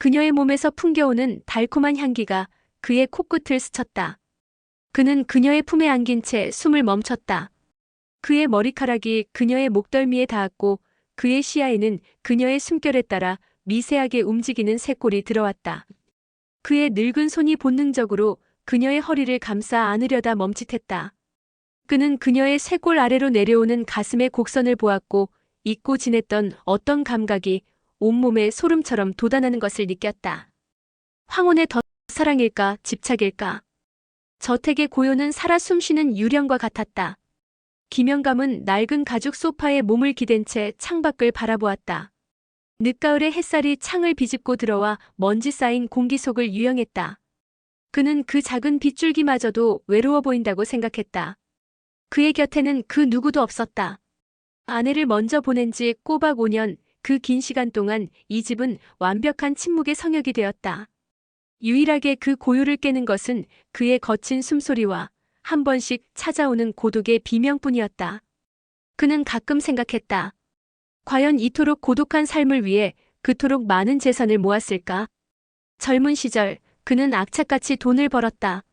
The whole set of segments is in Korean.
그녀의 몸에서 풍겨오는 달콤한 향기가 그의 코끝을 스쳤다. 그는 그녀의 품에 안긴 채 숨을 멈췄다. 그의 머리카락이 그녀의 목덜미에 닿았고 그의 시야에는 그녀의 숨결에 따라 미세하게 움직이는 쇄골이 들어왔다. 그의 늙은 손이 본능적으로 그녀의 허리를 감싸 안으려다 멈칫했다. 그는 그녀의 쇄골 아래로 내려오는 가슴의 곡선을 보았고 잊고 지냈던 어떤 감각이 온몸에 소름처럼 돋아나는 것을 느꼈다. 황혼의 사랑일까 집착일까. 저택의 고요는 살아 숨쉬는 유령과 같았다. 김영감은 낡은 가죽 소파에 몸을 기댄 채 창밖을 바라보았다. 늦가을의 햇살이 창을 비집고 들어와 먼지 쌓인 공기 속을 유영했다. 그는 그 작은 빗줄기마저도 외로워 보인다고 생각했다. 그의 곁에는 그 누구도 없었다. 아내를 먼저 보낸 지 꼬박 5년, 그 긴 시간 동안 이 집은 완벽한 침묵의 성역이 되었다. 유일하게 그 고요를 깨는 것은 그의 거친 숨소리와 한 번씩 찾아오는 고독의 비명뿐이었다. 그는 가끔 생각했다. 과연 이토록 고독한 삶을 위해 그토록 많은 재산을 모았을까? 젊은 시절 그는 악착같이 돈을 벌었다.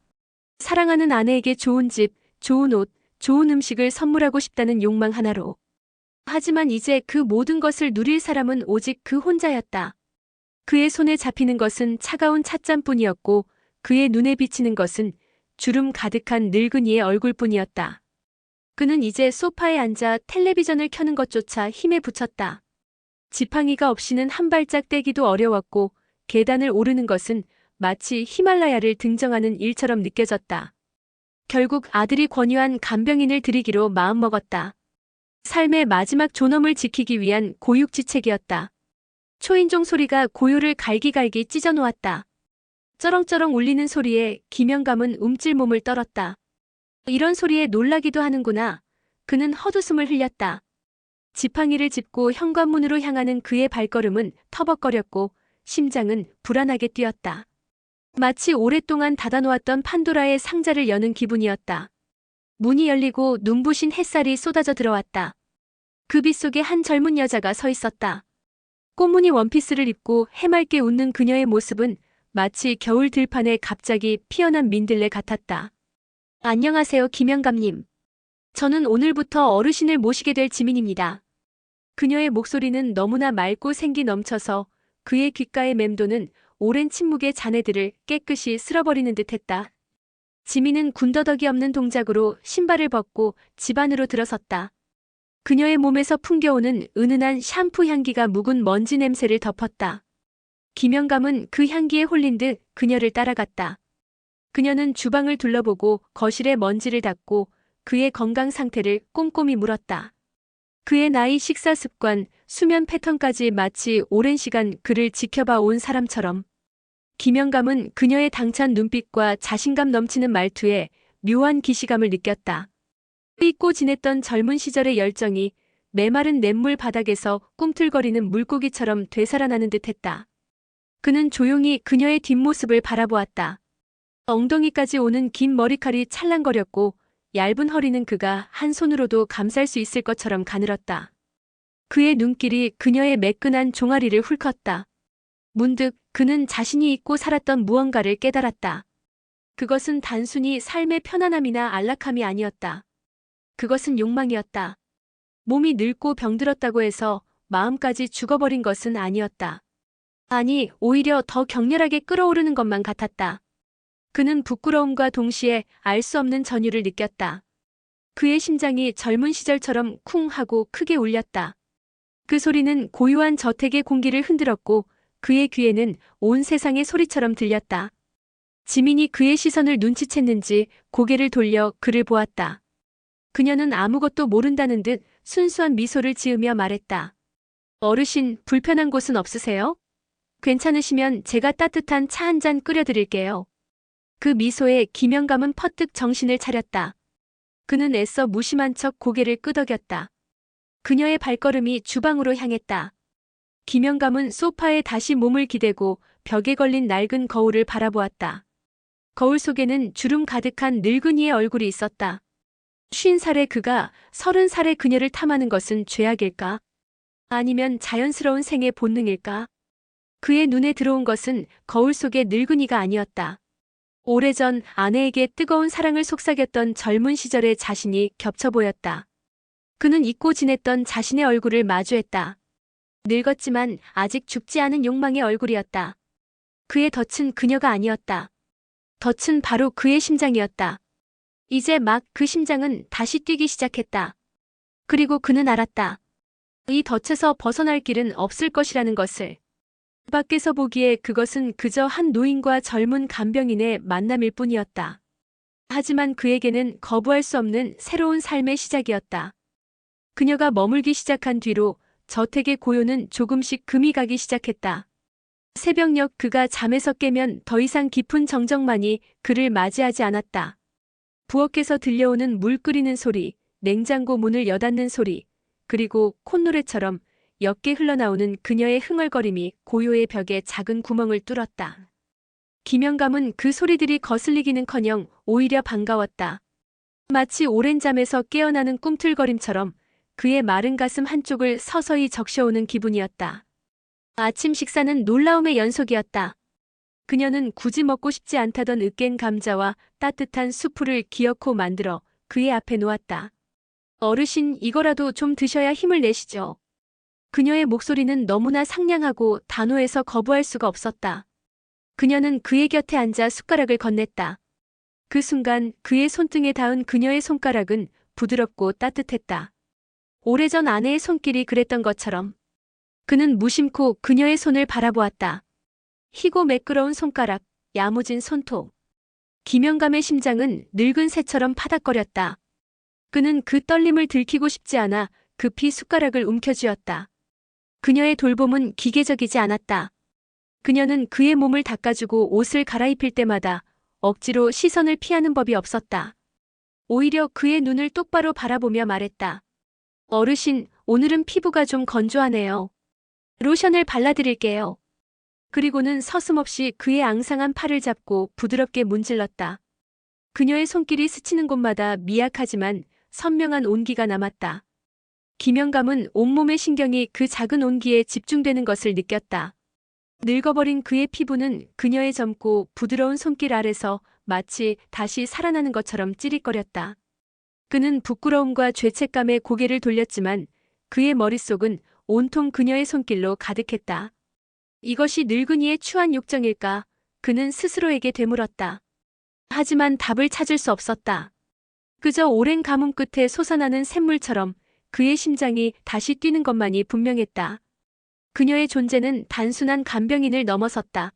사랑하는 아내에게 좋은 집, 좋은 옷, 좋은 음식을 선물하고 싶다는 욕망 하나로. 하지만 이제 그 모든 것을 누릴 사람은 오직 그 혼자였다. 그의 손에 잡히는 것은 차가운 찻잔뿐이었고 그의 눈에 비치는 것은 주름 가득한 늙은이의 얼굴뿐이었다. 그는 이제 소파에 앉아 텔레비전을 켜는 것조차 힘에 부쳤다. 지팡이가 없이는 한 발짝 떼기도 어려웠고 계단을 오르는 것은 마치 히말라야를 등정하는 일처럼 느껴졌다. 결국 아들이 권유한 간병인을 들이기로 마음먹었다. 삶의 마지막 존엄을 지키기 위한 고육지책이었다. 초인종 소리가 고요를 갈기갈기 찢어놓았다. 쩌렁쩌렁 울리는 소리에 김영감은 움찔 몸을 떨었다. 이런 소리에 놀라기도 하는구나. 그는 헛웃음을 흘렸다. 지팡이를 짚고 현관문으로 향하는 그의 발걸음은 터벅거렸고 심장은 불안하게 뛰었다. 마치 오랫동안 닫아놓았던 판도라의 상자를 여는 기분이었다. 문이 열리고 눈부신 햇살이 쏟아져 들어왔다. 그 빛 속에 한 젊은 여자가 서 있었다. 꽃무늬 원피스를 입고 해맑게 웃는 그녀의 모습은 마치 겨울 들판에 갑자기 피어난 민들레 같았다. 안녕하세요, 김영감님. 저는 오늘부터 어르신을 모시게 될 지민입니다. 그녀의 목소리는 너무나 맑고 생기 넘쳐서 그의 귓가에 맴도는 오랜 침묵의 잔해들을 깨끗이 쓸어버리는 듯했다. 지민은 군더더기 없는 동작으로 신발을 벗고 집 안으로 들어섰다. 그녀의 몸에서 풍겨오는 은은한 샴푸 향기가 묵은 먼지 냄새를 덮었다. 김영감은 그 향기에 홀린 듯 그녀를 따라갔다. 그녀는 주방을 둘러보고 거실에 먼지를 닦고 그의 건강 상태를 꼼꼼히 물었다. 그의 나이, 식사 습관, 수면 패턴까지 마치 오랜 시간 그를 지켜봐 온 사람처럼. 김영감은 그녀의 당찬 눈빛과 자신감 넘치는 말투에 묘한 기시감을 느꼈다. 잊고 지냈던 젊은 시절의 열정이 메마른 냇물 바닥에서 꿈틀거리는 물고기처럼 되살아나는 듯했다. 그는 조용히 그녀의 뒷모습을 바라보았다. 엉덩이까지 오는 긴 머리칼이 찰랑거렸고 얇은 허리는 그가 한 손으로도 감쌀 수 있을 것처럼 가늘었다. 그의 눈길이 그녀의 매끈한 종아리를 훑었다. 문득 그는 자신이 잊고 살았던 무언가를 깨달았다. 그것은 단순히 삶의 편안함이나 안락함이 아니었다. 그것은 욕망이었다. 몸이 늙고 병들었다고 해서 마음까지 죽어버린 것은 아니었다. 아니, 오히려 더 격렬하게 끓어오르는 것만 같았다. 그는 부끄러움과 동시에 알 수 없는 전율을 느꼈다. 그의 심장이 젊은 시절처럼 쿵 하고 크게 울렸다. 그 소리는 고요한 저택의 공기를 흔들었고 그의 귀에는 온 세상의 소리처럼 들렸다. 지민이 그의 시선을 눈치챘는지 고개를 돌려 그를 보았다. 그녀는 아무것도 모른다는 듯 순수한 미소를 지으며 말했다. 어르신, 불편한 곳은 없으세요? 괜찮으시면 제가 따뜻한 차 한 잔 끓여드릴게요. 그 미소에 김영감은 퍼뜩 정신을 차렸다. 그는 애써 무심한 척 고개를 끄덕였다. 그녀의 발걸음이 주방으로 향했다. 김영감은 소파에 다시 몸을 기대고 벽에 걸린 낡은 거울을 바라보았다. 거울 속에는 주름 가득한 늙은이의 얼굴이 있었다. 50살의 그가 30살의 그녀를 탐하는 것은 죄악일까? 아니면 자연스러운 생의 본능일까? 그의 눈에 들어온 것은 거울 속의 늙은이가 아니었다. 오래전 아내에게 뜨거운 사랑을 속삭였던 젊은 시절의 자신이 겹쳐 보였다. 그는 잊고 지냈던 자신의 얼굴을 마주했다. 늙었지만 아직 죽지 않은 욕망의 얼굴이었다. 그의 덫은 그녀가 아니었다. 덫은 바로 그의 심장이었다. 이제 막 그 심장은 다시 뛰기 시작했다. 그리고 그는 알았다. 이 덫에서 벗어날 길은 없을 것이라는 것을. 밖에서 보기에 그것은 그저 한 노인과 젊은 간병인의 만남일 뿐이었다. 하지만 그에게는 거부할 수 없는 새로운 삶의 시작이었다. 그녀가 머물기 시작한 뒤로 저택의 고요는 조금씩 금이 가기 시작했다. 새벽녘 그가 잠에서 깨면 더 이상 깊은 정적만이 그를 맞이하지 않았다. 부엌에서 들려오는 물 끓이는 소리, 냉장고 문을 여닫는 소리, 그리고 콧노래처럼 옅게 흘러나오는 그녀의 흥얼거림이 고요의 벽에 작은 구멍을 뚫었다. 김영감은 그 소리들이 거슬리기는커녕 오히려 반가웠다. 마치 오랜 잠에서 깨어나는 꿈틀거림처럼 그의 마른 가슴 한쪽을 서서히 적셔오는 기분이었다. 아침 식사는 놀라움의 연속이었다. 그녀는 굳이 먹고 싶지 않다던 으깬 감자와 따뜻한 수프를 기어코 만들어 그의 앞에 놓았다. 어르신, 이거라도 좀 드셔야 힘을 내시죠. 그녀의 목소리는 너무나 상냥하고 단호해서 거부할 수가 없었다. 그녀는 그의 곁에 앉아 숟가락을 건넸다. 그 순간 그의 손등에 닿은 그녀의 손가락은 부드럽고 따뜻했다. 오래전 아내의 손길이 그랬던 것처럼. 그는 무심코 그녀의 손을 바라보았다. 희고 매끄러운 손가락, 야무진 손톱. 김영감의 심장은 늙은 새처럼 파닥거렸다. 그는 그 떨림을 들키고 싶지 않아 급히 숟가락을 움켜쥐었다. 그녀의 돌봄은 기계적이지 않았다. 그녀는 그의 몸을 닦아주고 옷을 갈아입힐 때마다 억지로 시선을 피하는 법이 없었다. 오히려 그의 눈을 똑바로 바라보며 말했다. 어르신, 오늘은 피부가 좀 건조하네요. 로션을 발라드릴게요. 그리고는 서슴없이 그의 앙상한 팔을 잡고 부드럽게 문질렀다. 그녀의 손길이 스치는 곳마다 미약하지만 선명한 온기가 남았다. 김영감은 온몸의 신경이 그 작은 온기에 집중되는 것을 느꼈다. 늙어버린 그의 피부는 그녀의 젊고 부드러운 손길 아래서 마치 다시 살아나는 것처럼 찌릿거렸다. 그는 부끄러움과 죄책감에 고개를 돌렸지만 그의 머릿속은 온통 그녀의 손길로 가득했다. 이것이 늙은이의 추한 욕정일까? 그는 스스로에게 되물었다. 하지만 답을 찾을 수 없었다. 그저 오랜 가뭄 끝에 솟아나는 샘물처럼 그의 심장이 다시 뛰는 것만이 분명했다. 그녀의 존재는 단순한 간병인을 넘어섰다.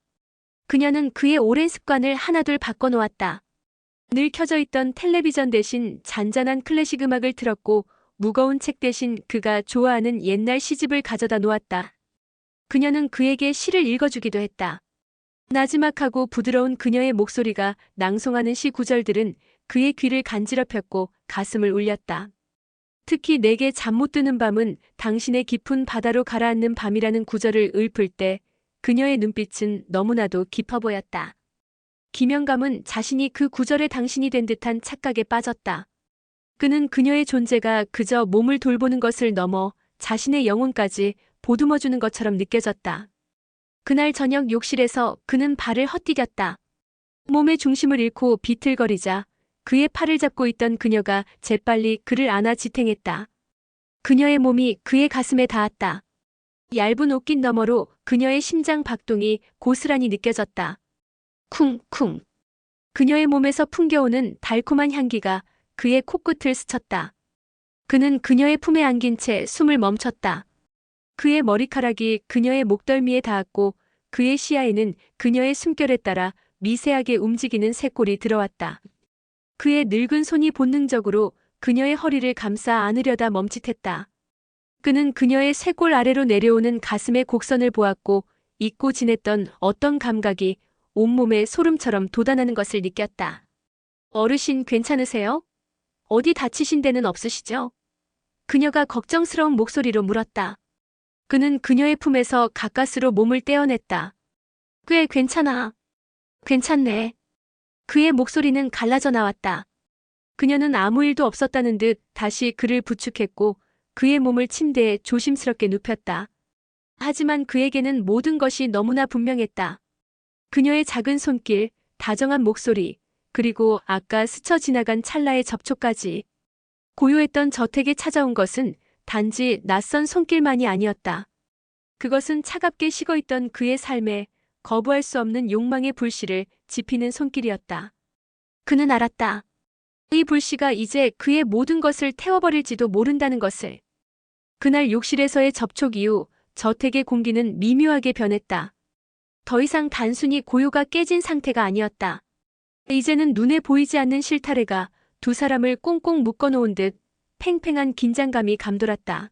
그녀는 그의 오랜 습관을 하나둘 바꿔놓았다. 늘 켜져 있던 텔레비전 대신 잔잔한 클래식 음악을 틀었고 무거운 책 대신 그가 좋아하는 옛날 시집을 가져다 놓았다. 그녀는 그에게 시를 읽어주기도 했다. 나지막하고 부드러운 그녀의 목소리가 낭송하는 시 구절들은 그의 귀를 간지럽혔고 가슴을 울렸다. 특히 내게 잠 못 드는 밤은 당신의 깊은 바다로 가라앉는 밤이라는 구절을 읊을 때 그녀의 눈빛은 너무나도 깊어 보였다. 김영감은 자신이 그 구절의 당신이 된 듯한 착각에 빠졌다. 그는 그녀의 존재가 그저 몸을 돌보는 것을 넘어 자신의 영혼까지 보듬어주는 것처럼 느껴졌다. 그날 저녁 욕실에서 그는 발을 헛디뎠다. 몸의 중심을 잃고 비틀거리자 그의 팔을 잡고 있던 그녀가 재빨리 그를 안아 지탱했다. 그녀의 몸이 그의 가슴에 닿았다. 얇은 옷깃 너머로 그녀의 심장 박동이 고스란히 느껴졌다. 쿵쿵. 그녀의 몸에서 풍겨오는 달콤한 향기가 그의 코끝을 스쳤다. 그는 그녀의 품에 안긴 채 숨을 멈췄다. 그의 머리카락이 그녀의 목덜미에 닿았고 그의 시야에는 그녀의 숨결에 따라 미세하게 움직이는 쇄골이 들어왔다. 그의 늙은 손이 본능적으로 그녀의 허리를 감싸 안으려다 멈칫했다. 그는 그녀의 쇄골 아래로 내려오는 가슴의 곡선을 보았고 잊고 지냈던 어떤 감각이 온몸에 소름처럼 돋아나는 것을 느꼈다. 어르신 괜찮으세요? 어디 다치신 데는 없으시죠? 그녀가 걱정스러운 목소리로 물었다. 그는 그녀의 품에서 가까스로 몸을 떼어냈다. 꽤 괜찮아. 괜찮네. 그의 목소리는 갈라져 나왔다. 그녀는 아무 일도 없었다는 듯 다시 그를 부축했고 그의 몸을 침대에 조심스럽게 눕혔다. 하지만 그에게는 모든 것이 너무나 분명했다. 그녀의 작은 손길, 다정한 목소리, 그리고 아까 스쳐 지나간 찰나의 접촉까지. 고요했던 저택에 찾아온 것은 단지 낯선 손길만이 아니었다. 그것은 차갑게 식어있던 그의 삶에 거부할 수 없는 욕망의 불씨를 지피는 손길이었다. 그는 알았다. 이 불씨가 이제 그의 모든 것을 태워버릴지도 모른다는 것을. 그날 욕실에서의 접촉 이후 저택의 공기는 미묘하게 변했다. 더 이상 단순히 고요가 깨진 상태가 아니었다. 이제는 눈에 보이지 않는 실타래가 두 사람을 꽁꽁 묶어놓은 듯 팽팽한 긴장감이 감돌았다.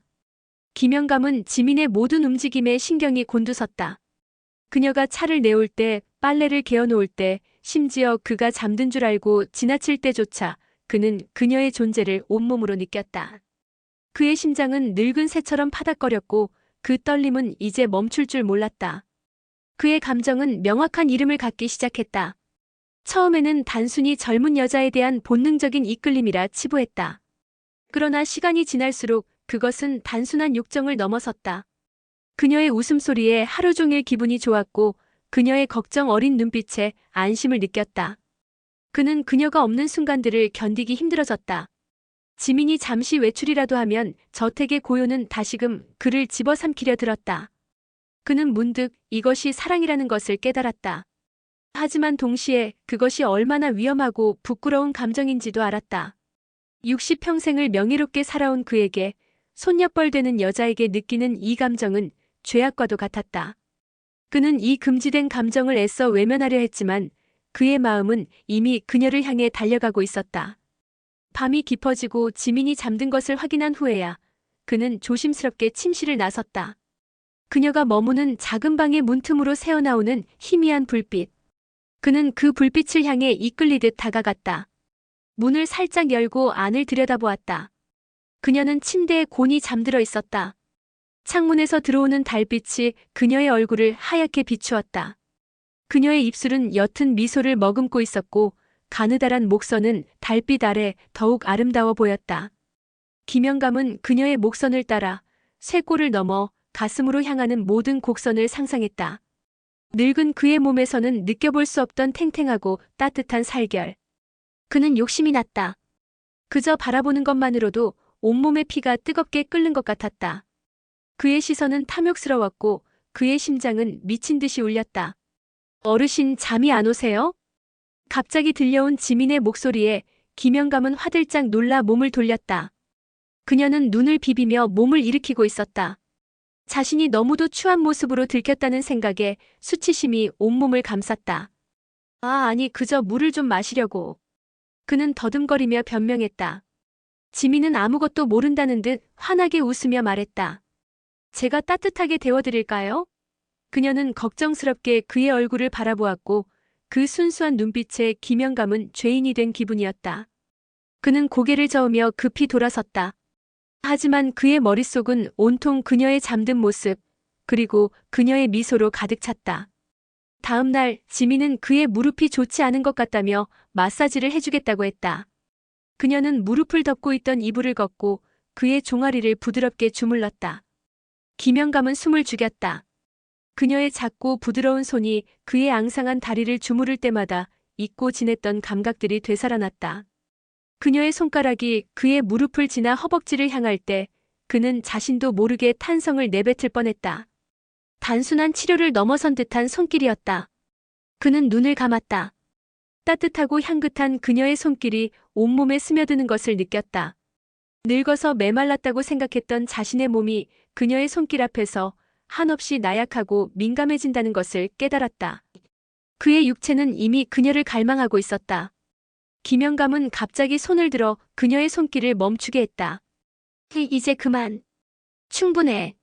김영감은 지민의 모든 움직임에 신경이 곤두섰다. 그녀가 차를 내올 때, 빨래를 개어놓을 때, 심지어 그가 잠든 줄 알고 지나칠 때조차 그는 그녀의 존재를 온몸으로 느꼈다. 그의 심장은 늙은 새처럼 파닥거렸고 그 떨림은 이제 멈출 줄 몰랐다. 그의 감정은 명확한 이름을 갖기 시작했다. 처음에는 단순히 젊은 여자에 대한 본능적인 이끌림이라 치부했다. 그러나 시간이 지날수록 그것은 단순한 욕정을 넘어섰다. 그녀의 웃음소리에 하루 종일 기분이 좋았고 그녀의 걱정 어린 눈빛에 안심을 느꼈다. 그는 그녀가 없는 순간들을 견디기 힘들어졌다. 지민이 잠시 외출이라도 하면 저택의 고요는 다시금 그를 집어삼키려 들었다. 그는 문득 이것이 사랑이라는 것을 깨달았다. 하지만 동시에 그것이 얼마나 위험하고 부끄러운 감정인지도 알았다. 60평생을 명예롭게 살아온 그에게 손녀뻘 되는 여자에게 느끼는 이 감정은 죄악과도 같았다. 그는 이 금지된 감정을 애써 외면하려 했지만 그의 마음은 이미 그녀를 향해 달려가고 있었다. 밤이 깊어지고 지민이 잠든 것을 확인한 후에야 그는 조심스럽게 침실을 나섰다. 그녀가 머무는 작은 방의 문틈으로 새어나오는 희미한 불빛. 그는 그 불빛을 향해 이끌리듯 다가갔다. 문을 살짝 열고 안을 들여다보았다. 그녀는 침대에 곤히 잠들어 있었다. 창문에서 들어오는 달빛이 그녀의 얼굴을 하얗게 비추었다. 그녀의 입술은 옅은 미소를 머금고 있었고 가느다란 목선은 달빛 아래 더욱 아름다워 보였다. 김영감은 그녀의 목선을 따라 쇄골을 넘어 가슴으로 향하는 모든 곡선을 상상했다. 늙은 그의 몸에서는 느껴볼 수 없던 탱탱하고 따뜻한 살결. 그는 욕심이 났다. 그저 바라보는 것만으로도 온몸의 피가 뜨겁게 끓는 것 같았다. 그의 시선은 탐욕스러웠고 그의 심장은 미친 듯이 울렸다. 어르신 잠이 안 오세요? 갑자기 들려온 지민의 목소리에 김영감은 화들짝 놀라 몸을 돌렸다. 그녀는 눈을 비비며 몸을 일으키고 있었다. 자신이 너무도 추한 모습으로 들켰다는 생각에 수치심이 온몸을 감쌌다. 아니 그저 물을 좀 마시려고. 그는 더듬거리며 변명했다. 지민은 아무것도 모른다는 듯 환하게 웃으며 말했다. 제가 따뜻하게 데워드릴까요? 그녀는 걱정스럽게 그의 얼굴을 바라보았고 그 순수한 눈빛에 김영감은 죄인이 된 기분이었다. 그는 고개를 저으며 급히 돌아섰다. 하지만 그의 머릿속은 온통 그녀의 잠든 모습, 그리고 그녀의 미소로 가득 찼다. 다음 날 지민은 그의 무릎이 좋지 않은 것 같다며 마사지를 해주겠다고 했다. 그녀는 무릎을 덮고 있던 이불을 걷고 그의 종아리를 부드럽게 주물렀다. 김영감은 숨을 죽였다. 그녀의 작고 부드러운 손이 그의 앙상한 다리를 주무를 때마다 잊고 지냈던 감각들이 되살아났다. 그녀의 손가락이 그의 무릎을 지나 허벅지를 향할 때 그는 자신도 모르게 탄성을 내뱉을 뻔했다. 단순한 치료를 넘어선 듯한 손길이었다. 그는 눈을 감았다. 따뜻하고 향긋한 그녀의 손길이 온몸에 스며드는 것을 느꼈다. 늙어서 메말랐다고 생각했던 자신의 몸이 그녀의 손길 앞에서 한없이 나약하고 민감해진다는 것을 깨달았다. 그의 육체는 이미 그녀를 갈망하고 있었다. 김영감은 갑자기 손을 들어 그녀의 손길을 멈추게 했다. 이제 그만. 충분해.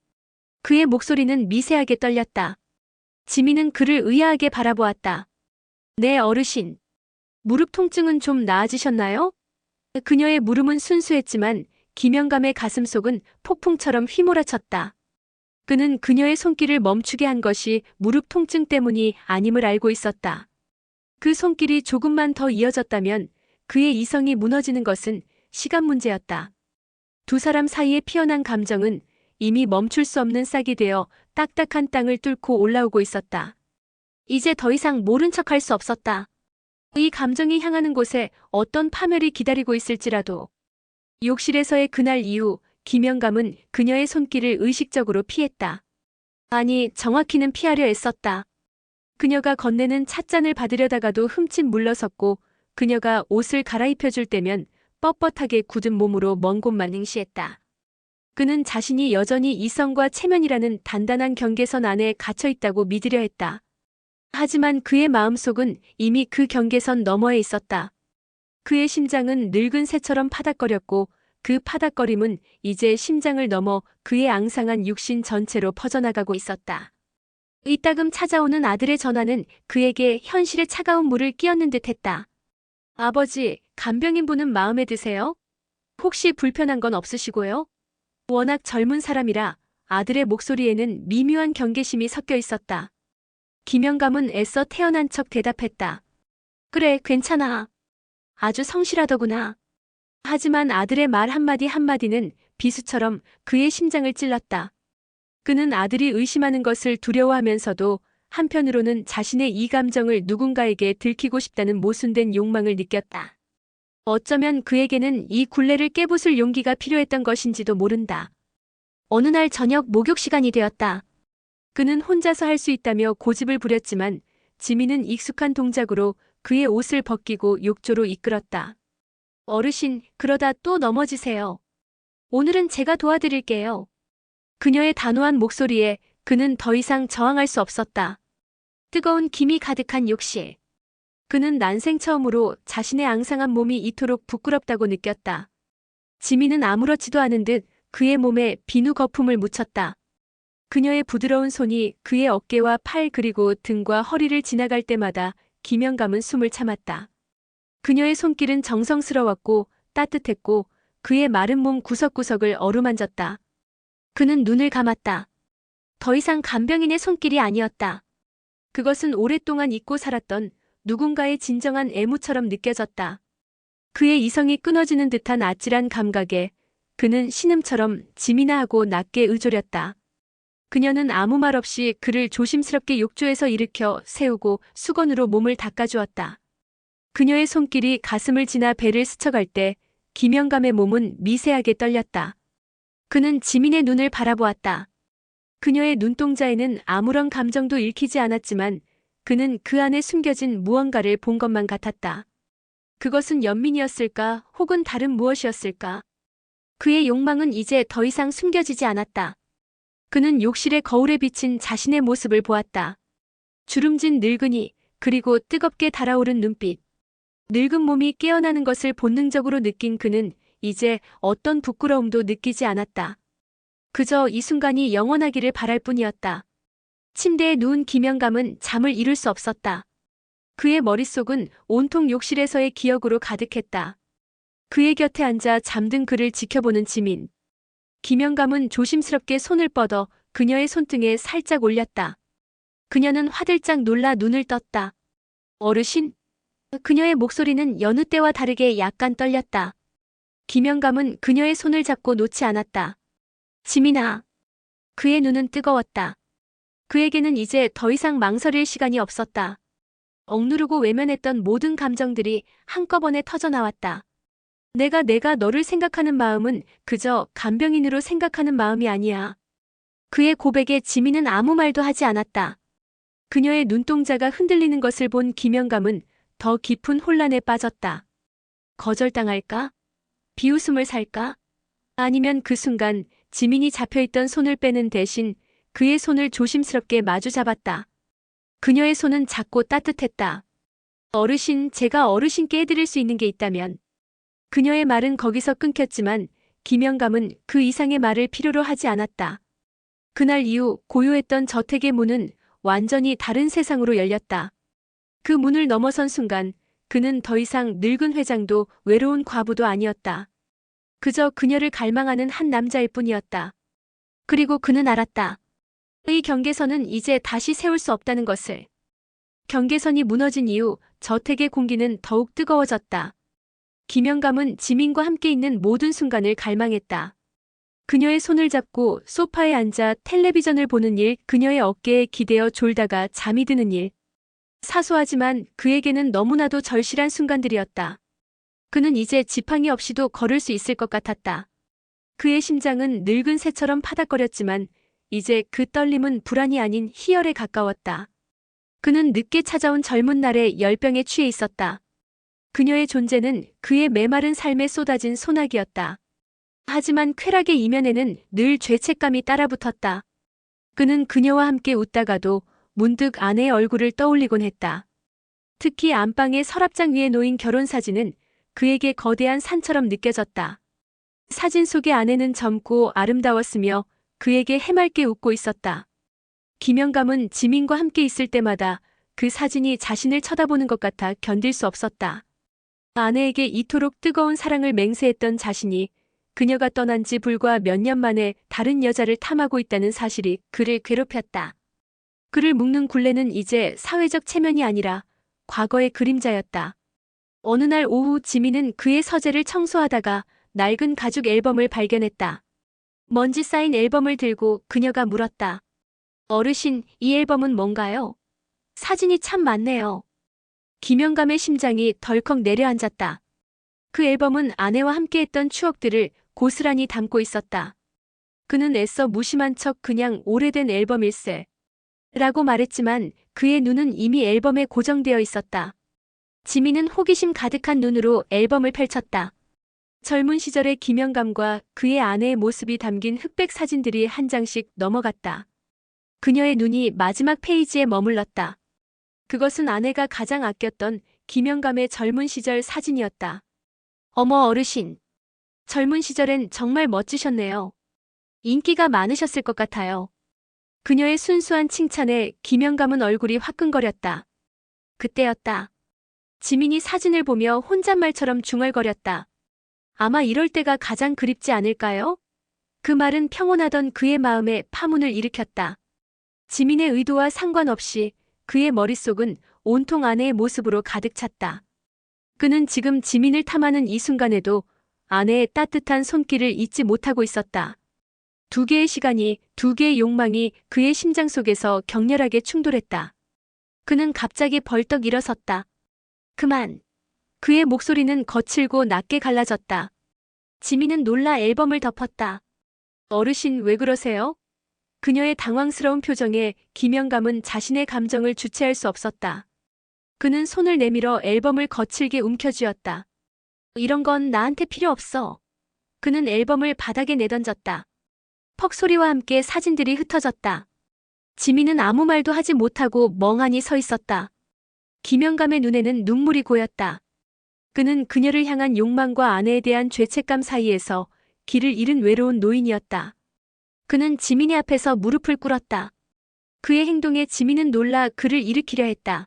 그의 목소리는 미세하게 떨렸다. 지민은 그를 의아하게 바라보았다. 네, 어르신. 무릎 통증은 좀 나아지셨나요? 그녀의 물음은 순수했지만 김영감의 가슴속은 폭풍처럼 휘몰아쳤다. 그는 그녀의 손길을 멈추게 한 것이 무릎 통증 때문이 아님을 알고 있었다. 그 손길이 조금만 더 이어졌다면 그의 이성이 무너지는 것은 시간 문제였다. 두 사람 사이에 피어난 감정은 이미 멈출 수 없는 싹이 되어 딱딱한 땅을 뚫고 올라오고 있었다. 이제 더 이상 모른 척할 수 없었다. 이 감정이 향하는 곳에 어떤 파멸이 기다리고 있을지라도. 욕실에서의 그날 이후 김영감은 그녀의 손길을 의식적으로 피했다. 아니, 정확히는 피하려 애썼다. 그녀가 건네는 찻잔을 받으려다가도 흠칫 물러섰고 그녀가 옷을 갈아입혀줄 때면 뻣뻣하게 굳은 몸으로 먼 곳만 응시했다. 그는 자신이 여전히 이성과 체면이라는 단단한 경계선 안에 갇혀있다고 믿으려 했다. 하지만 그의 마음속은 이미 그 경계선 너머에 있었다. 그의 심장은 늙은 새처럼 파닥거렸고 그 파닥거림은 이제 심장을 넘어 그의 앙상한 육신 전체로 퍼져나가고 있었다. 이따금 찾아오는 아들의 전화는 그에게 현실의 차가운 물을 끼얹는 듯했다. 아버지, 간병인분은 마음에 드세요? 혹시 불편한 건 없으시고요? 워낙 젊은 사람이라 아들의 목소리에는 미묘한 경계심이 섞여 있었다. 김영감은 애써 태어난 척 대답했다. 그래, 괜찮아. 아주 성실하더구나. 하지만 아들의 말 한마디 한마디는 비수처럼 그의 심장을 찔렀다. 그는 아들이 의심하는 것을 두려워하면서도 한편으로는 자신의 이 감정을 누군가에게 들키고 싶다는 모순된 욕망을 느꼈다. 어쩌면 그에게는 이 굴레를 깨부술 용기가 필요했던 것인지도 모른다. 어느 날 저녁 목욕 시간이 되었다. 그는 혼자서 할 수 있다며 고집을 부렸지만 지민은 익숙한 동작으로 그의 옷을 벗기고 욕조로 이끌었다. 어르신, 그러다 또 넘어지세요. 오늘은 제가 도와드릴게요. 그녀의 단호한 목소리에 그는 더 이상 저항할 수 없었다. 뜨거운 김이 가득한 욕실. 그는 난생 처음으로 자신의 앙상한 몸이 이토록 부끄럽다고 느꼈다. 지민은 아무렇지도 않은 듯 그의 몸에 비누 거품을 묻혔다. 그녀의 부드러운 손이 그의 어깨와 팔 그리고 등과 허리를 지나갈 때마다 김영감은 숨을 참았다. 그녀의 손길은 정성스러웠고 따뜻했고 그의 마른 몸 구석구석을 어루만졌다. 그는 눈을 감았다. 더 이상 간병인의 손길이 아니었다. 그것은 오랫동안 잊고 살았던 누군가의 진정한 애무처럼 느껴졌다. 그의 이성이 끊어지는 듯한 아찔한 감각에 그는 신음처럼 지민아 하고 낮게 의졸였다. 그녀는 아무 말 없이 그를 조심스럽게 욕조에서 일으켜 세우고 수건으로 몸을 닦아주었다. 그녀의 손길이 가슴을 지나 배를 스쳐갈 때 김영감의 몸은 미세하게 떨렸다. 그는 지민의 눈을 바라보았다. 그녀의 눈동자에는 아무런 감정도 읽히지 않았지만 그는 그 안에 숨겨진 무언가를 본 것만 같았다. 그것은 연민이었을까 혹은 다른 무엇이었을까? 그의 욕망은 이제 더 이상 숨겨지지 않았다. 그는 욕실의 거울에 비친 자신의 모습을 보았다. 주름진 늙은이, 그리고 뜨겁게 달아오른 눈빛. 늙은 몸이 깨어나는 것을 본능적으로 느낀 그는 이제 어떤 부끄러움도 느끼지 않았다. 그저 이 순간이 영원하기를 바랄 뿐이었다. 침대에 누운 김영감은 잠을 이룰 수 없었다. 그의 머릿속은 온통 욕실에서의 기억으로 가득했다. 그의 곁에 앉아 잠든 그를 지켜보는 지민. 김영감은 조심스럽게 손을 뻗어 그녀의 손등에 살짝 올렸다. 그녀는 화들짝 놀라 눈을 떴다. 어르신? 그녀의 목소리는 여느 때와 다르게 약간 떨렸다. 김영감은 그녀의 손을 잡고 놓지 않았다. 지민아. 그의 눈은 뜨거웠다. 그에게는 이제 더 이상 망설일 시간이 없었다. 억누르고 외면했던 모든 감정들이 한꺼번에 터져나왔다. 내가 너를 생각하는 마음은 그저 간병인으로 생각하는 마음이 아니야. 그의 고백에 지민은 아무 말도 하지 않았다. 그녀의 눈동자가 흔들리는 것을 본 김영감은 더 깊은 혼란에 빠졌다. 거절당할까? 비웃음을 살까? 아니면 그 순간 지민이 잡혀있던 손을 빼는 대신 그의 손을 조심스럽게 마주 잡았다. 그녀의 손은 작고 따뜻했다. 어르신, 제가 어르신께 해드릴 수 있는 게 있다면. 그녀의 말은 거기서 끊겼지만 김영감은 그 이상의 말을 필요로 하지 않았다. 그날 이후 고요했던 저택의 문은 완전히 다른 세상으로 열렸다. 그 문을 넘어선 순간 그는 더 이상 늙은 회장도 외로운 과부도 아니었다. 그저 그녀를 갈망하는 한 남자일 뿐이었다. 그리고 그는 알았다. 이 경계선은 이제 다시 세울 수 없다는 것을. 경계선이 무너진 이후 저택의 공기는 더욱 뜨거워졌다. 김영감은 지민과 함께 있는 모든 순간을 갈망했다. 그녀의 손을 잡고 소파에 앉아 텔레비전을 보는 일, 그녀의 어깨에 기대어 졸다가 잠이 드는 일. 사소하지만 그에게는 너무나도 절실한 순간들이었다. 그는 이제 지팡이 없이도 걸을 수 있을 것 같았다. 그의 심장은 늙은 새처럼 파닥거렸지만 이제 그 떨림은 불안이 아닌 희열에 가까웠다. 그는 늦게 찾아온 젊은 날의 열병에 취해 있었다. 그녀의 존재는 그의 메마른 삶에 쏟아진 소나기였다. 하지만 쾌락의 이면에는 늘 죄책감이 따라붙었다. 그는 그녀와 함께 웃다가도 문득 아내의 얼굴을 떠올리곤 했다. 특히 안방의 서랍장 위에 놓인 결혼사진은 그에게 거대한 산처럼 느껴졌다. 사진 속의 아내는 젊고 아름다웠으며 그에게 해맑게 웃고 있었다. 김영감은 지민과 함께 있을 때마다 그 사진이 자신을 쳐다보는 것 같아 견딜 수 없었다. 아내에게 이토록 뜨거운 사랑을 맹세했던 자신이 그녀가 떠난 지 불과 몇 년 만에 다른 여자를 탐하고 있다는 사실이 그를 괴롭혔다. 그를 묶는 굴레는 이제 사회적 체면이 아니라 과거의 그림자였다. 어느 날 오후 지민은 그의 서재를 청소하다가 낡은 가죽 앨범을 발견했다. 먼지 쌓인 앨범을 들고 그녀가 물었다. 어르신, 이 앨범은 뭔가요? 사진이 참 많네요. 김영감의 심장이 덜컥 내려앉았다. 그 앨범은 아내와 함께했던 추억들을 고스란히 담고 있었다. 그는 애써 무심한 척 그냥 오래된 앨범일세 라고 말했지만 그의 눈은 이미 앨범에 고정되어 있었다. 지민은 호기심 가득한 눈으로 앨범을 펼쳤다. 젊은 시절의 김영감과 그의 아내의 모습이 담긴 흑백 사진들이 한 장씩 넘어갔다. 그녀의 눈이 마지막 페이지에 머물렀다. 그것은 아내가 가장 아꼈던 김영감의 젊은 시절 사진이었다. 어머 어르신. 젊은 시절엔 정말 멋지셨네요. 인기가 많으셨을 것 같아요. 그녀의 순수한 칭찬에 김영감은 얼굴이 화끈거렸다. 그때였다. 지민이 사진을 보며 혼잣말처럼 중얼거렸다. 아마 이럴 때가 가장 그립지 않을까요? 그 말은 평온하던 그의 마음에 파문을 일으켰다. 지민의 의도와 상관없이 그의 머릿속은 온통 아내의 모습으로 가득 찼다. 그는 지금 지민을 탐하는 이 순간에도 아내의 따뜻한 손길을 잊지 못하고 있었다. 두 개의 시간이, 두 개의 욕망이 그의 심장 속에서 격렬하게 충돌했다. 그는 갑자기 벌떡 일어섰다. 그만. 그의 목소리는 거칠고 낮게 갈라졌다. 지민은 놀라 앨범을 덮었다. 어르신 왜 그러세요? 그녀의 당황스러운 표정에 김영감은 자신의 감정을 주체할 수 없었다. 그는 손을 내밀어 앨범을 거칠게 움켜쥐었다. 이런 건 나한테 필요 없어. 그는 앨범을 바닥에 내던졌다. 퍽 소리와 함께 사진들이 흩어졌다. 지민은 아무 말도 하지 못하고 멍하니 서 있었다. 김영감의 눈에는 눈물이 고였다. 그는 그녀를 향한 욕망과 아내에 대한 죄책감 사이에서 길을 잃은 외로운 노인이었다. 그는 지민이 앞에서 무릎을 꿇었다. 그의 행동에 지민은 놀라 그를 일으키려 했다.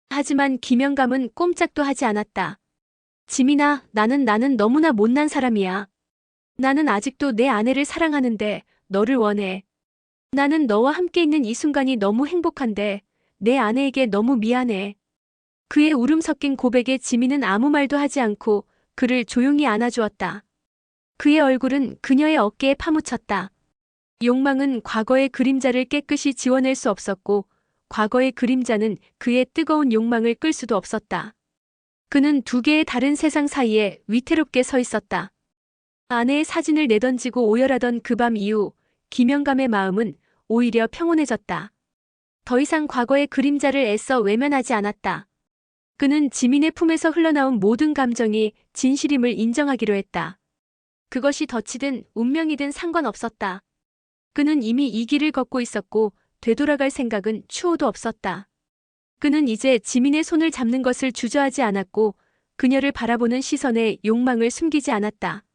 하지만 김영감은 꼼짝도 하지 않았다. 지민아, 나는 너무나 못난 사람이야. 나는 아직도 내 아내를 사랑하는데 너를 원해. 나는 너와 함께 있는 이 순간이 너무 행복한데 내 아내에게 너무 미안해. 그의 울음 섞인 고백에 지민은 아무 말도 하지 않고 그를 조용히 안아주었다. 그의 얼굴은 그녀의 어깨에 파묻혔다. 욕망은 과거의 그림자를 깨끗이 지워낼 수 없었고 과거의 그림자는 그의 뜨거운 욕망을 끌 수도 없었다. 그는 두 개의 다른 세상 사이에 위태롭게 서 있었다. 아내의 사진을 내던지고 오열하던 그 밤 이후 김영감의 마음은 오히려 평온해졌다. 더 이상 과거의 그림자를 애써 외면하지 않았다. 그는 지민의 품에서 흘러나온 모든 감정이 진실임을 인정하기로 했다. 그것이 덫이든 운명이든 상관없었다. 그는 이미 이 길을 걷고 있었고 되돌아갈 생각은 추호도 없었다. 그는 이제 지민의 손을 잡는 것을 주저하지 않았고 그녀를 바라보는 시선에 욕망을 숨기지 않았다.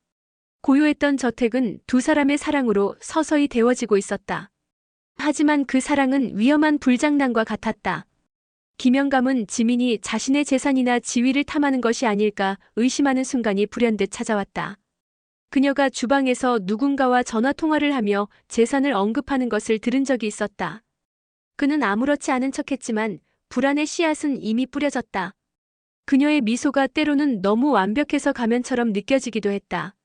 고요했던 저택은 두 사람의 사랑으로 서서히 데워지고 있었다. 하지만 그 사랑은 위험한 불장난과 같았다. 김영감은 지민이 자신의 재산이나 지위를 탐하는 것이 아닐까 의심하는 순간이 불현듯 찾아왔다. 그녀가 주방에서 누군가와 전화통화를 하며 재산을 언급하는 것을 들은 적이 있었다. 그는 아무렇지 않은 척했지만 불안의 씨앗은 이미 뿌려졌다. 그녀의 미소가 때로는 너무 완벽해서 가면처럼 느껴지기도 했다.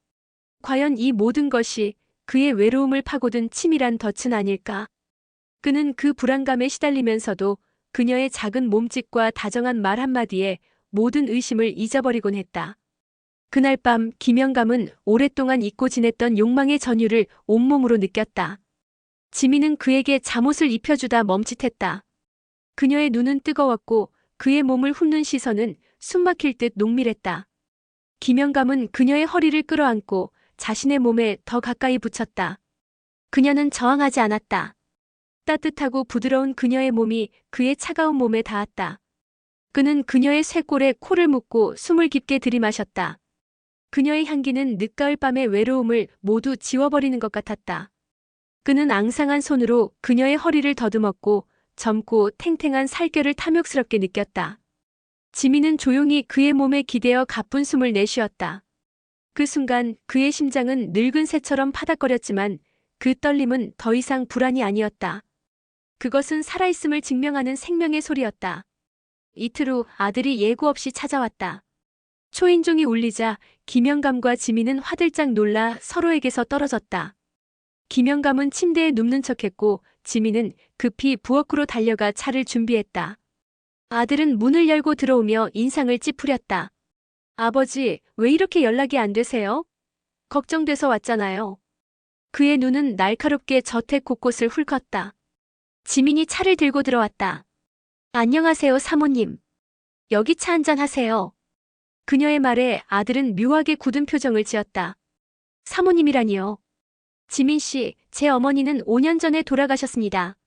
과연 이 모든 것이 그의 외로움을 파고든 치밀한 덫은 아닐까. 그는 그 불안감에 시달리면서도 그녀의 작은 몸짓과 다정한 말 한마디에 모든 의심을 잊어버리곤 했다. 그날 밤 김영감은 오랫동안 잊고 지냈던 욕망의 전율을 온몸으로 느꼈다. 지민은 그에게 잠옷을 입혀주다 멈칫했다. 그녀의 눈은 뜨거웠고 그의 몸을 훑는 시선은 숨막힐 듯 농밀했다. 김영감은 그녀의 허리를 끌어안고 자신의 몸에 더 가까이 붙였다. 그녀는 저항하지 않았다. 따뜻하고 부드러운 그녀의 몸이 그의 차가운 몸에 닿았다. 그는 그녀의 쇄골에 코를 묶고 숨을 깊게 들이마셨다. 그녀의 향기는 늦가을 밤의 외로움을 모두 지워버리는 것 같았다. 그는 앙상한 손으로 그녀의 허리를 더듬었고 젊고 탱탱한 살결을 탐욕스럽게 느꼈다. 지민은 조용히 그의 몸에 기대어 가쁜 숨을 내쉬었다. 그 순간 그의 심장은 늙은 새처럼 파닥거렸지만 그 떨림은 더 이상 불안이 아니었다. 그것은 살아있음을 증명하는 생명의 소리였다. 이틀 후 아들이 예고 없이 찾아왔다. 초인종이 울리자 김영감과 지민은 화들짝 놀라 서로에게서 떨어졌다. 김영감은 침대에 눕는 척했고 지민은 급히 부엌으로 달려가 차를 준비했다. 아들은 문을 열고 들어오며 인상을 찌푸렸다. 아버지, 왜 이렇게 연락이 안 되세요? 걱정돼서 왔잖아요. 그의 눈은 날카롭게 저택 곳곳을 훑었다. 지민이 차를 들고 들어왔다. 안녕하세요, 사모님. 여기 차 한잔 하세요. 그녀의 말에 아들은 묘하게 굳은 표정을 지었다. 사모님이라니요. 지민 씨, 제 어머니는 5년 전에 돌아가셨습니다.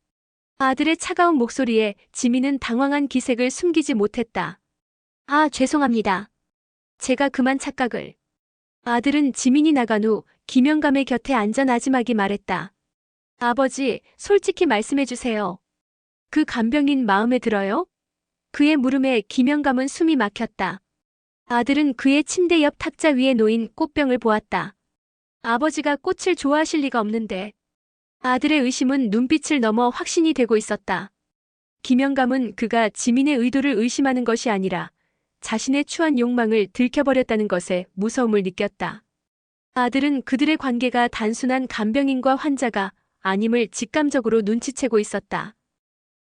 아들의 차가운 목소리에 지민은 당황한 기색을 숨기지 못했다. 아, 죄송합니다. 제가 그만 착각을. 아들은 지민이 나간 후 김영감의 곁에 앉아 나지막이 말했다. 아버지, 솔직히 말씀해주세요. 그 간병인 마음에 들어요? 그의 물음에 김영감은 숨이 막혔다. 아들은 그의 침대 옆 탁자 위에 놓인 꽃병을 보았다. 아버지가 꽃을 좋아하실 리가 없는데. 아들의 의심은 눈빛을 넘어 확신이 되고 있었다. 김영감은 그가 지민의 의도를 의심하는 것이 아니라 자신의 추한 욕망을 들켜버렸다는 것에 무서움을 느꼈다. 아들은 그들의 관계가 단순한 간병인과 환자가 아님을 직감적으로 눈치채고 있었다.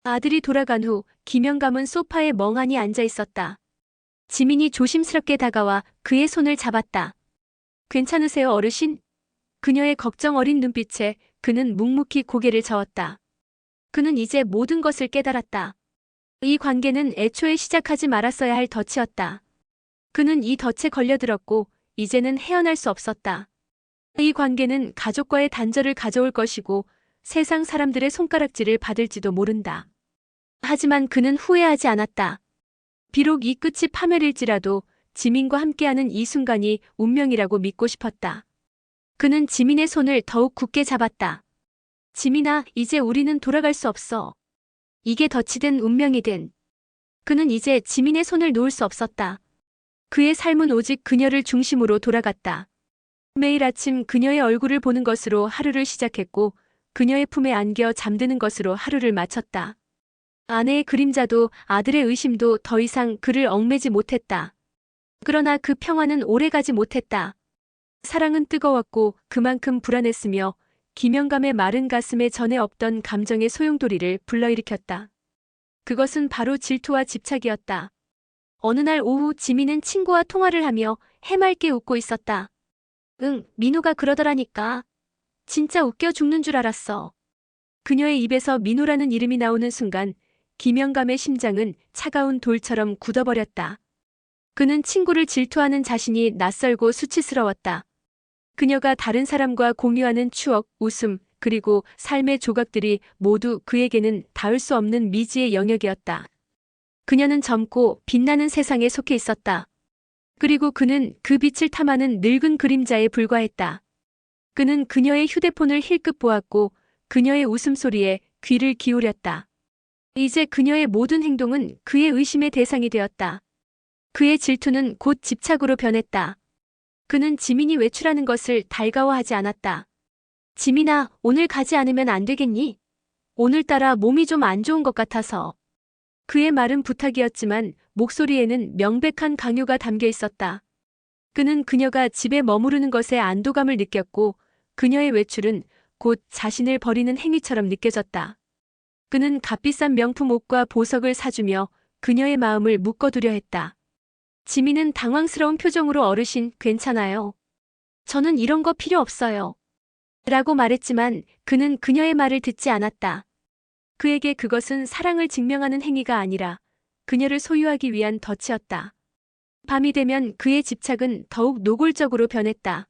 아들이 돌아간 후 김영감은 소파에 멍하니 앉아 있었다. 지민이 조심스럽게 다가와 그의 손을 잡았다. 괜찮으세요, 어르신? 그녀의 걱정 어린 눈빛에 그는 묵묵히 고개를 저었다. 그는 이제 모든 것을 깨달았다. 이 관계는 애초에 시작하지 말았어야 할 덫이었다. 그는 이 덫에 걸려들었고 이제는 헤어날 수 없었다. 이 관계는 가족과의 단절을 가져올 것이고 세상 사람들의 손가락질을 받을지도 모른다. 하지만 그는 후회하지 않았다. 비록 이 끝이 파멸일지라도 지민과 함께하는 이 순간이 운명이라고 믿고 싶었다. 그는 지민의 손을 더욱 굳게 잡았다. 지민아, 이제 우리는 돌아갈 수 없어. 이게 덫이든 운명이든. 그는 이제 지민의 손을 놓을 수 없었다. 그의 삶은 오직 그녀를 중심으로 돌아갔다. 매일 아침 그녀의 얼굴을 보는 것으로 하루를 시작했고 그녀의 품에 안겨 잠드는 것으로 하루를 마쳤다. 아내의 그림자도 아들의 의심도 더 이상 그를 얽매지 못했다. 그러나 그 평화는 오래가지 못했다. 사랑은 뜨거웠고 그만큼 불안했으며 김영감의 마른 가슴에 전에 없던 감정의 소용돌이를 불러일으켰다. 그것은 바로 질투와 집착이었다. 어느 날 오후 지민은 친구와 통화를 하며 해맑게 웃고 있었다. 응, 민호가 그러더라니까. 진짜 웃겨 죽는 줄 알았어. 그녀의 입에서 민호라는 이름이 나오는 순간 김영감의 심장은 차가운 돌처럼 굳어버렸다. 그는 친구를 질투하는 자신이 낯설고 수치스러웠다. 그녀가 다른 사람과 공유하는 추억, 웃음, 그리고 삶의 조각들이 모두 그에게는 닿을 수 없는 미지의 영역이었다. 그녀는 젊고 빛나는 세상에 속해 있었다. 그리고 그는 그 빛을 탐하는 늙은 그림자에 불과했다. 그는 그녀의 휴대폰을 힐끗 보았고 그녀의 웃음소리에 귀를 기울였다. 이제 그녀의 모든 행동은 그의 의심의 대상이 되었다. 그의 질투는 곧 집착으로 변했다. 그는 지민이 외출하는 것을 달가워하지 않았다. 지민아, 오늘 가지 않으면 안 되겠니? 오늘따라 몸이 좀 안 좋은 것 같아서. 그의 말은 부탁이었지만 목소리에는 명백한 강요가 담겨 있었다. 그는 그녀가 집에 머무르는 것에 안도감을 느꼈고 그녀의 외출은 곧 자신을 버리는 행위처럼 느껴졌다. 그는 값비싼 명품 옷과 보석을 사주며 그녀의 마음을 묶어두려 했다. 지민은 당황스러운 표정으로 어르신, 괜찮아요. 저는 이런 거 필요 없어요. 라고 말했지만 그는 그녀의 말을 듣지 않았다. 그에게 그것은 사랑을 증명하는 행위가 아니라 그녀를 소유하기 위한 덫이었다. 밤이 되면 그의 집착은 더욱 노골적으로 변했다.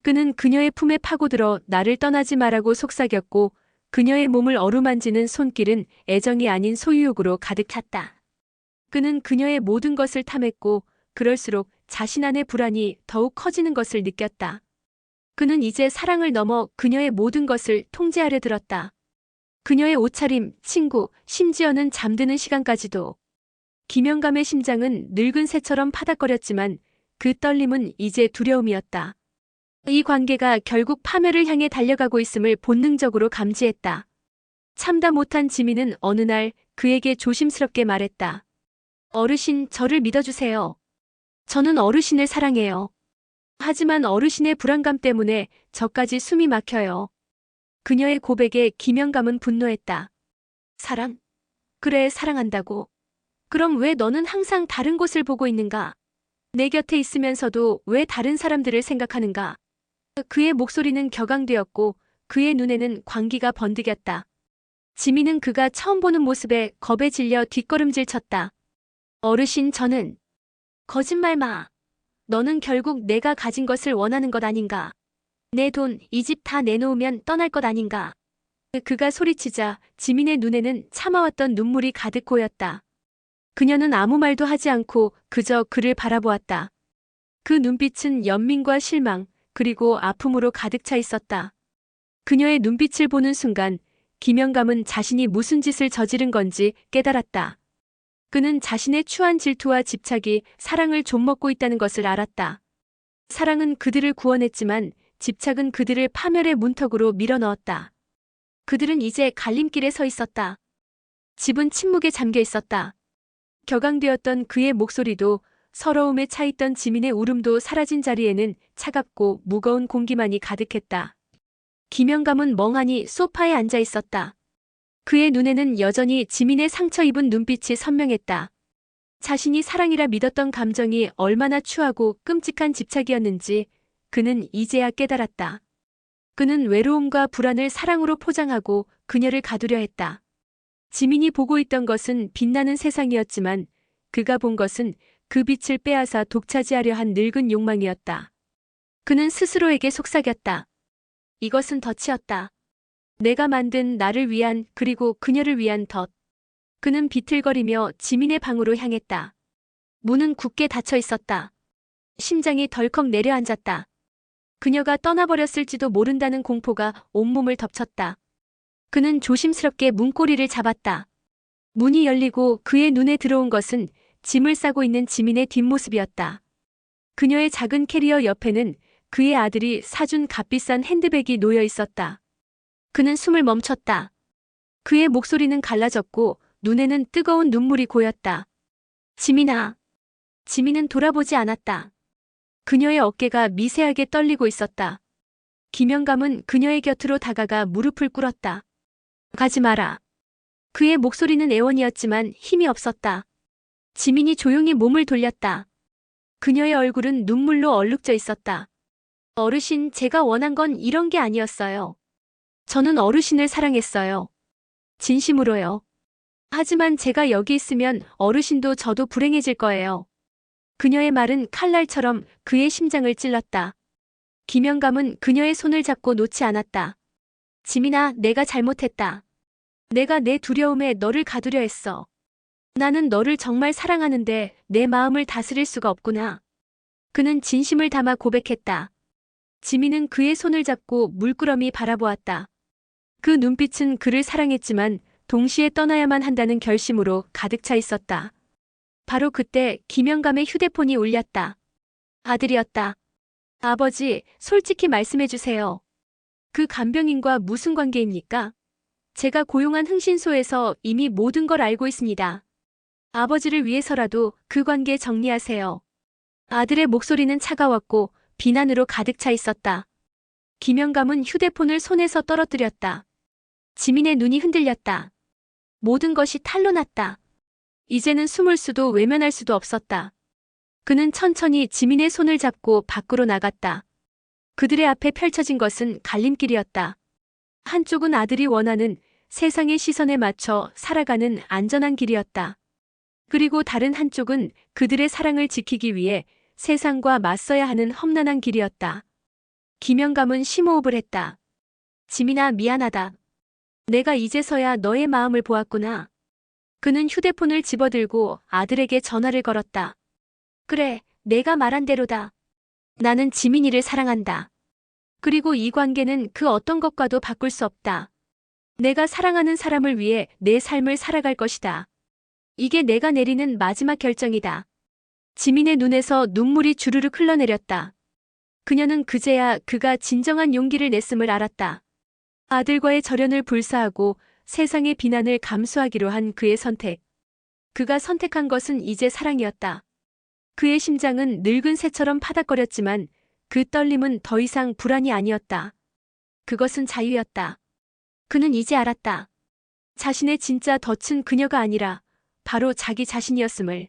그는 그녀의 품에 파고들어 나를 떠나지 말라고 속삭였고 그녀의 몸을 어루만지는 손길은 애정이 아닌 소유욕으로 가득 찼다. 그는 그녀의 모든 것을 탐했고 그럴수록 자신 안의 불안이 더욱 커지는 것을 느꼈다. 그는 이제 사랑을 넘어 그녀의 모든 것을 통제하려 들었다. 그녀의 옷차림, 친구, 심지어는 잠드는 시간까지도. 김영감의 심장은 늙은 새처럼 파닥거렸지만 그 떨림은 이제 두려움이었다. 이 관계가 결국 파멸을 향해 달려가고 있음을 본능적으로 감지했다. 참다 못한 지민은 어느 날 그에게 조심스럽게 말했다. 어르신, 저를 믿어주세요. 저는 어르신을 사랑해요. 하지만 어르신의 불안감 때문에 저까지 숨이 막혀요. 그녀의 고백에 김영감은 분노했다. 사랑? 그래, 사랑한다고. 그럼 왜 너는 항상 다른 곳을 보고 있는가? 내 곁에 있으면서도 왜 다른 사람들을 생각하는가? 그의 목소리는 격앙되었고 그의 눈에는 광기가 번득였다. 지민은 그가 처음 보는 모습에 겁에 질려 뒷걸음질 쳤다. 어르신, 저는. 거짓말 마. 너는 결국 내가 가진 것을 원하는 것 아닌가? 내 돈, 이 집 다 내놓으면 떠날 것 아닌가? 그가 소리치자 지민의 눈에는 참아왔던 눈물이 가득 고였다. 그녀는 아무 말도 하지 않고 그저 그를 바라보았다. 그 눈빛은 연민과 실망, 그리고 아픔으로 가득 차 있었다. 그녀의 눈빛을 보는 순간 김영감은 자신이 무슨 짓을 저지른 건지 깨달았다. 그는 자신의 추한 질투와 집착이 사랑을 좀먹고 있다는 것을 알았다. 사랑은 그들을 구원했지만 집착은 그들을 파멸의 문턱으로 밀어넣었다. 그들은 이제 갈림길에 서 있었다. 집은 침묵에 잠겨 있었다. 격앙되었던 그의 목소리도 서러움에 차있던 지민의 울음도 사라진 자리에는 차갑고 무거운 공기만이 가득했다. 김영감은 멍하니 소파에 앉아 있었다. 그의 눈에는 여전히 지민의 상처 입은 눈빛이 선명했다. 자신이 사랑이라 믿었던 감정이 얼마나 추하고 끔찍한 집착이었는지 그는 이제야 깨달았다. 그는 외로움과 불안을 사랑으로 포장하고 그녀를 가두려 했다. 지민이 보고 있던 것은 빛나는 세상이었지만 그가 본 것은 그 빛을 빼앗아 독차지하려 한 늙은 욕망이었다. 그는 스스로에게 속삭였다. 이것은 덫이었다. 내가 만든 나를 위한 그리고 그녀를 위한 덫. 그는 비틀거리며 지민의 방으로 향했다. 문은 굳게 닫혀 있었다. 심장이 덜컥 내려앉았다. 그녀가 떠나버렸을지도 모른다는 공포가 온몸을 덮쳤다. 그는 조심스럽게 문고리를 잡았다. 문이 열리고 그의 눈에 들어온 것은 짐을 싸고 있는 지민의 뒷모습이었다. 그녀의 작은 캐리어 옆에는 그의 아들이 사준 값비싼 핸드백이 놓여 있었다. 그는 숨을 멈췄다. 그의 목소리는 갈라졌고 눈에는 뜨거운 눈물이 고였다. 지민아. 지민은 돌아보지 않았다. 그녀의 어깨가 미세하게 떨리고 있었다. 김영감은 그녀의 곁으로 다가가 무릎을 꿇었다. 가지 마라. 그의 목소리는 애원이었지만 힘이 없었다. 지민이 조용히 몸을 돌렸다. 그녀의 얼굴은 눈물로 얼룩져 있었다. 어르신, 제가 원한 건 이런 게 아니었어요. 저는 어르신을 사랑했어요. 진심으로요. 하지만 제가 여기 있으면 어르신도 저도 불행해질 거예요. 그녀의 말은 칼날처럼 그의 심장을 찔렀다. 김영감은 그녀의 손을 잡고 놓지 않았다. 지민아, 내가 잘못했다. 내가 내 두려움에 너를 가두려 했어. 나는 너를 정말 사랑하는데 내 마음을 다스릴 수가 없구나. 그는 진심을 담아 고백했다. 지민은 그의 손을 잡고 물끄러미 바라보았다. 그 눈빛은 그를 사랑했지만 동시에 떠나야만 한다는 결심으로 가득 차 있었다. 바로 그때 김영감의 휴대폰이 울렸다. 아들이었다. 아버지, 솔직히 말씀해주세요. 그 간병인과 무슨 관계입니까? 제가 고용한 흥신소에서 이미 모든 걸 알고 있습니다. 아버지를 위해서라도 그 관계 정리하세요. 아들의 목소리는 차가웠고 비난으로 가득 차 있었다. 김영감은 휴대폰을 손에서 떨어뜨렸다. 지민의 눈이 흔들렸다. 모든 것이 탄로 났다. 이제는 숨을 수도 외면할 수도 없었다. 그는 천천히 지민의 손을 잡고 밖으로 나갔다. 그들의 앞에 펼쳐진 것은 갈림길이었다. 한쪽은 아들이 원하는 세상의 시선에 맞춰 살아가는 안전한 길이었다. 그리고 다른 한쪽은 그들의 사랑을 지키기 위해 세상과 맞서야 하는 험난한 길이었다. 김영감은 심호흡을 했다. 지민아, 미안하다. 내가 이제서야 너의 마음을 보았구나. 그는 휴대폰을 집어들고 아들에게 전화를 걸었다. 그래, 내가 말한 대로다. 나는 지민이를 사랑한다. 그리고 이 관계는 그 어떤 것과도 바꿀 수 없다. 내가 사랑하는 사람을 위해 내 삶을 살아갈 것이다. 이게 내가 내리는 마지막 결정이다. 지민의 눈에서 눈물이 주르륵 흘러내렸다. 그녀는 그제야 그가 진정한 용기를 냈음을 알았다. 아들과의 절연을 불사하고 세상의 비난을 감수하기로 한 그의 선택. 그가 선택한 것은 이제 사랑이었다. 그의 심장은 늙은 새처럼 파닥거렸지만 그 떨림은 더 이상 불안이 아니었다. 그것은 자유였다. 그는 이제 알았다. 자신의 진짜 덫은 그녀가 아니라 바로 자기 자신이었음을.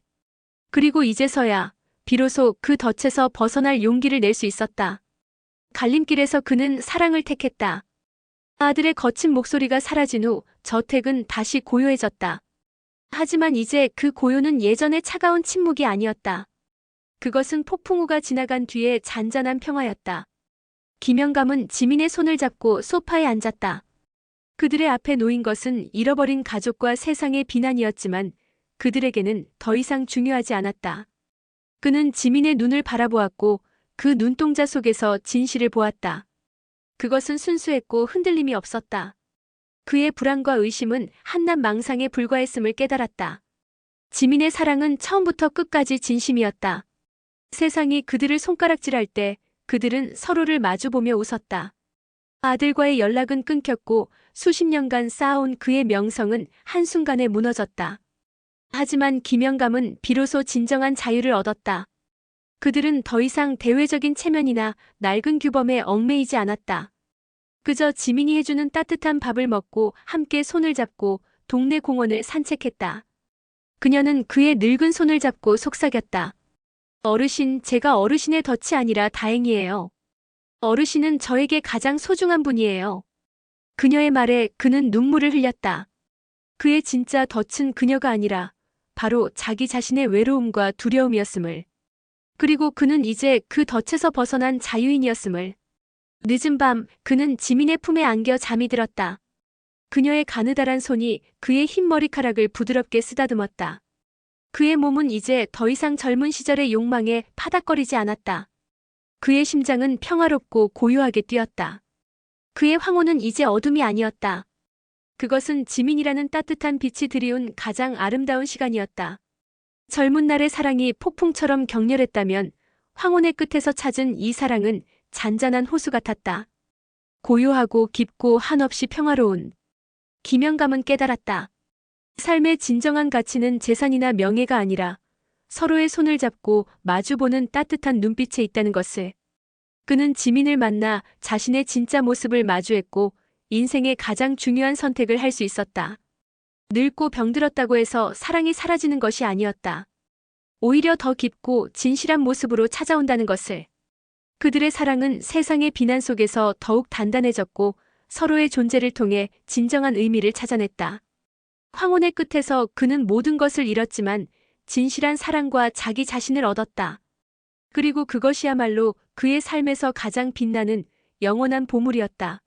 그리고 이제서야 비로소 그 덫에서 벗어날 용기를 낼 수 있었다. 갈림길에서 그는 사랑을 택했다. 아들의 거친 목소리가 사라진 후 저택은 다시 고요해졌다. 하지만 이제 그 고요는 예전의 차가운 침묵이 아니었다. 그것은 폭풍우가 지나간 뒤의 잔잔한 평화였다. 김영감은 지민의 손을 잡고 소파에 앉았다. 그들의 앞에 놓인 것은 잃어버린 가족과 세상의 비난이었지만 그들에게는 더 이상 중요하지 않았다. 그는 지민의 눈을 바라보았고 그 눈동자 속에서 진실을 보았다. 그것은 순수했고 흔들림이 없었다. 그의 불안과 의심은 한낱 망상에 불과했음을 깨달았다. 지민의 사랑은 처음부터 끝까지 진심이었다. 세상이 그들을 손가락질할 때 그들은 서로를 마주보며 웃었다. 아들과의 연락은 끊겼고 수십 년간 쌓아온 그의 명성은 한순간에 무너졌다. 하지만 김영감은 비로소 진정한 자유를 얻었다. 그들은 더 이상 대외적인 체면이나 낡은 규범에 얽매이지 않았다. 그저 지민이 해주는 따뜻한 밥을 먹고 함께 손을 잡고 동네 공원을 산책했다. 그녀는 그의 늙은 손을 잡고 속삭였다. 어르신, 제가 어르신의 덫이 아니라 다행이에요. 어르신은 저에게 가장 소중한 분이에요. 그녀의 말에 그는 눈물을 흘렸다. 그의 진짜 덫은 그녀가 아니라 바로 자기 자신의 외로움과 두려움이었음을. 그리고 그는 이제 그 덫에서 벗어난 자유인이었음을. 늦은 밤 그는 지민의 품에 안겨 잠이 들었다. 그녀의 가느다란 손이 그의 흰 머리카락을 부드럽게 쓰다듬었다. 그의 몸은 이제 더 이상 젊은 시절의 욕망에 파닥거리지 않았다. 그의 심장은 평화롭고 고요하게 뛰었다. 그의 황혼은 이제 어둠이 아니었다. 그것은 지민이라는 따뜻한 빛이 드리운 가장 아름다운 시간이었다. 젊은 날의 사랑이 폭풍처럼 격렬했다면 황혼의 끝에서 찾은 이 사랑은 잔잔한 호수 같았다. 고요하고 깊고 한없이 평화로운. 김영감은 깨달았다. 삶의 진정한 가치는 재산이나 명예가 아니라 서로의 손을 잡고 마주보는 따뜻한 눈빛에 있다는 것을. 그는 지민을 만나 자신의 진짜 모습을 마주했고 인생의 가장 중요한 선택을 할 수 있었다. 늙고 병들었다고 해서 사랑이 사라지는 것이 아니었다. 오히려 더 깊고 진실한 모습으로 찾아온다는 것을. 그들의 사랑은 세상의 비난 속에서 더욱 단단해졌고 서로의 존재를 통해 진정한 의미를 찾아냈다. 황혼의 끝에서 그는 모든 것을 잃었지만 진실한 사랑과 자기 자신을 얻었다. 그리고 그것이야말로 그의 삶에서 가장 빛나는 영원한 보물이었다.